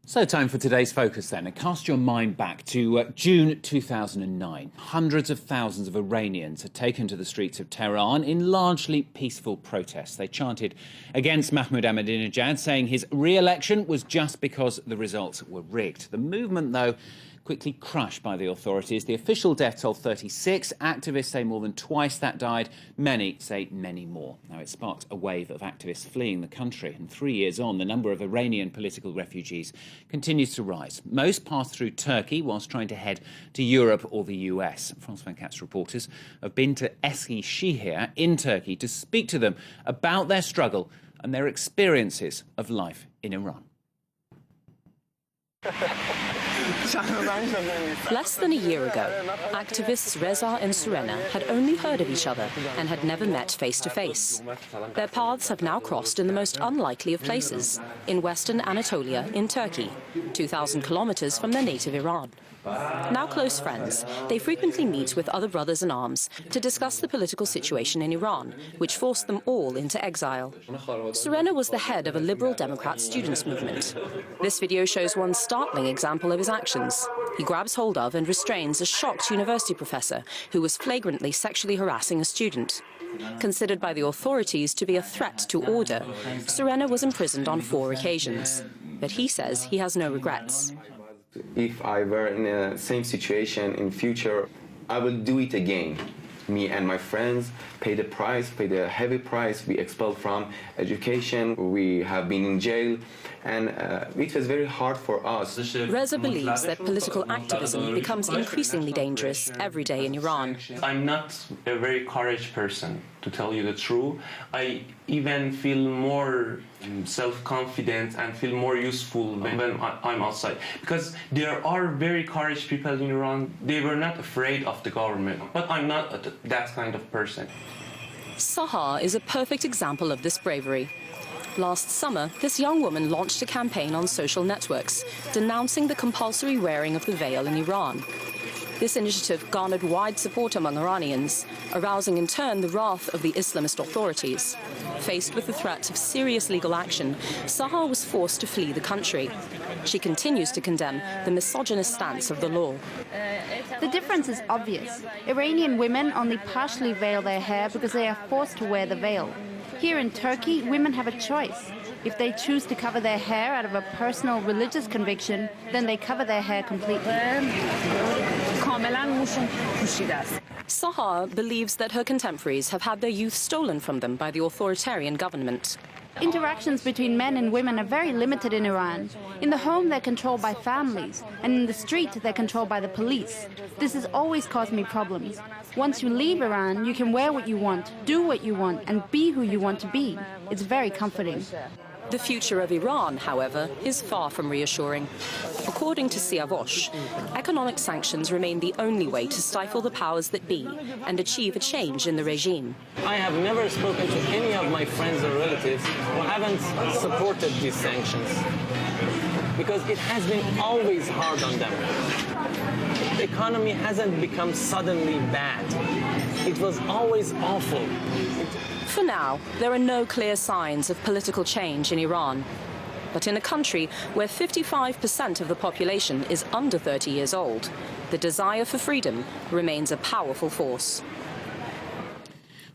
So time for today's focus then, and cast your mind back to June 2009. Hundreds of thousands of Iranians had taken to the streets of Tehran in largely peaceful protests. They chanted against Mahmoud Ahmadinejad, saying his re-election was just because the results were rigged. The movement, though, quickly crushed by the authorities. The official death toll 36. Activists say more than twice that died. Many say many more. Now, it sparked a wave of activists fleeing the country. And 3 years on, the number of Iranian political refugees continues to rise. Most pass through Turkey whilst trying to head to Europe or the US. France 24's reporters have been to Eskişehir in Turkey to speak to them about their struggle and their experiences of life in Iran. Less than a year ago, activists Reza and Surena had only heard of each other and had never met face to face. Their paths have now crossed in the most unlikely of places, in western Anatolia in Turkey, 2,000 kilometers from their native Iran. Now close friends, they frequently meet with other brothers in arms to discuss the political situation in Iran, which forced them all into exile. Surena was the head of a liberal Democrat students' movement. This video shows one startling example of his actions. He grabs hold of and restrains a shocked university professor who was flagrantly sexually harassing a student. Considered by the authorities to be a threat to order, Surena was imprisoned on 4 occasions. But he says he has no regrets. If I were in the same situation in future, I will do it again. Me and my friends pay the price, pay the heavy price. We expelled from education, we have been in jail, and it was very hard for us. Reza believes that political activism becomes increasingly dangerous every day in Iran. I'm not a very courageous person, to tell you the truth. I even feel more self-confident and feel more useful when I'm outside. Because there are very courageous people in Iran. They were not afraid of the government. But I'm not that kind of person. Sahar is a perfect example of this bravery. Last summer, this young woman launched a campaign on social networks denouncing the compulsory wearing of the veil in Iran. This initiative garnered wide support among Iranians, arousing in turn the wrath of the Islamist authorities. Faced with the threat of serious legal action, Sahar was forced to flee the country. She continues to condemn the misogynist stance of the law. The difference is obvious. Iranian women only partially veil their hair because they are forced to wear the veil. Here in Turkey, women have a choice. If they choose to cover their hair out of a personal religious conviction, then they cover their hair completely. Sahar believes that her contemporaries have had their youth stolen from them by the authoritarian government. Interactions between men and women are very limited in Iran. In the home, they're controlled by families, and in the street, they're controlled by the police. This has always caused me problems. Once you leave Iran, you can wear what you want, do what you want, and be who you want to be. It's very comforting. The future of Iran, however, is far from reassuring. According to Siavosh, economic sanctions remain the only way to stifle the powers that be and achieve a change in the regime. I have never spoken to any of my friends or relatives who haven't supported these sanctions, because it has been always hard on them. The economy hasn't become suddenly bad. It was always awful. For now, there are no clear signs of political change in Iran. But in a country where 55% of the population is under 30 years old, the desire for freedom remains a powerful force.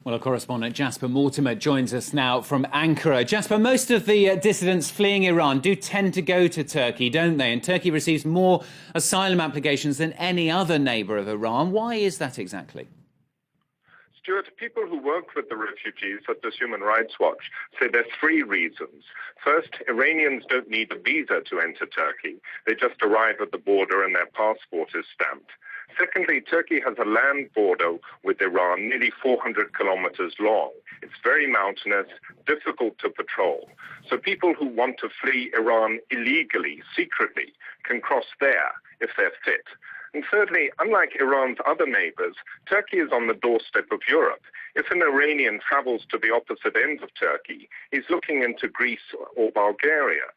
Well, our correspondent Jasper Mortimer joins us now from Ankara. Jasper, most of the dissidents fleeing Iran do tend to go to Turkey, don't they? And Turkey receives more asylum applications than any other neighbour of Iran. Why is that exactly? Stuart, people who work with the refugees, such as Human Rights Watch, say there's 3 reasons. First, Iranians don't need a visa to enter Turkey. They just arrive at the border and their passport is stamped. Secondly, Turkey has a land border with Iran nearly 400 kilometers long. It's very mountainous, difficult to patrol. So people who want to flee Iran illegally, secretly, can cross there if they're fit. And thirdly, unlike Iran's other neighbors, Turkey is on the doorstep of Europe. If an Iranian travels to the opposite end of Turkey, he's looking into Greece or Bulgaria.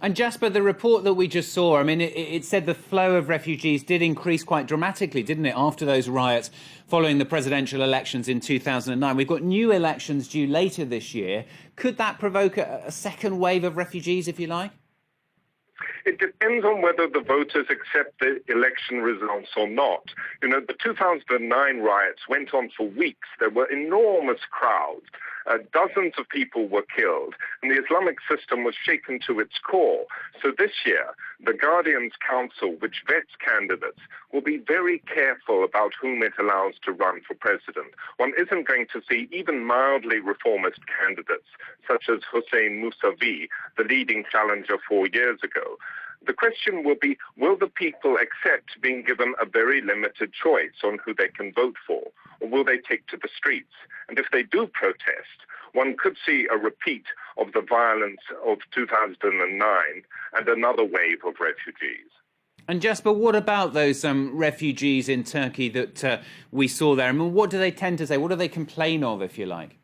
And Jasper, the report that we just saw, I mean, it said the flow of refugees did increase quite dramatically, didn't it, after those riots following the presidential elections in 2009. We've got new elections due later this year. Could that provoke a second wave of refugees, if you like? It depends on whether the voters accept the election results or not. You know, the 2009 riots went on for weeks. There were enormous crowds. Dozens of people were killed, and the Islamic system was shaken to its core. So this year, the Guardians Council, which vets candidates, will be very careful about whom it allows to run for president. One isn't going to see even mildly reformist candidates, such as Hossein Mousavi, the leading challenger 4 years ago. The question will be, will the people accept being given a very limited choice on who they can vote for, or will they take to the streets? And if they do protest, one could see a repeat of the violence of 2009 and another wave of refugees. And Jasper, what about those refugees in Turkey that we saw there? I mean, what do they tend to say? What do they complain of, if you like?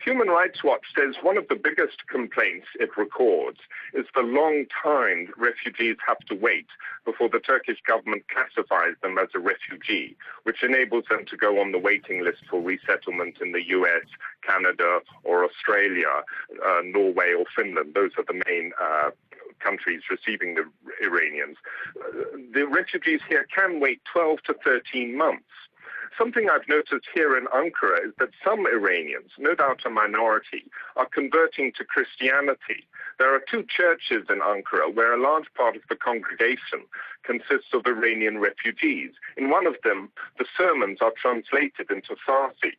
Human Rights Watch says one of the biggest complaints it records is the long time refugees have to wait before the Turkish government classifies them as a refugee, which enables them to go on the waiting list for resettlement in the US, Canada, or Australia, Norway or Finland. Those are the main countries receiving the Iranians. The refugees here can wait 12 to 13 months. Something I've noticed here in Ankara is that some Iranians, no doubt a minority, are converting to Christianity. There are 2 churches in Ankara where a large part of the congregation consists of Iranian refugees. In one of them, the sermons are translated into Farsi.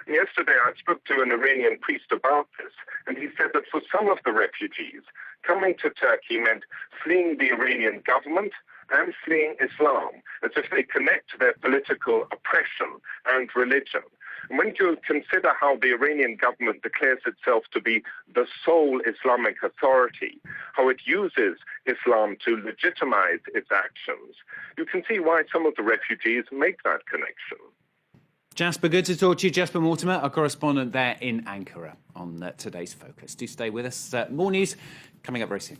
And yesterday I spoke to an Iranian priest about this, and he said that for some of the refugees, coming to Turkey meant fleeing the Iranian government and fleeing Islam, as if they connect their political oppression and religion. And when you consider how the Iranian government declares itself to be the sole Islamic authority, how it uses Islam to legitimize its actions, you can see why some of the refugees make that connection. Jasper, good to talk to you. Jasper Mortimer, our correspondent there in Ankara on today's Focus. Do stay with us. More news coming up very soon.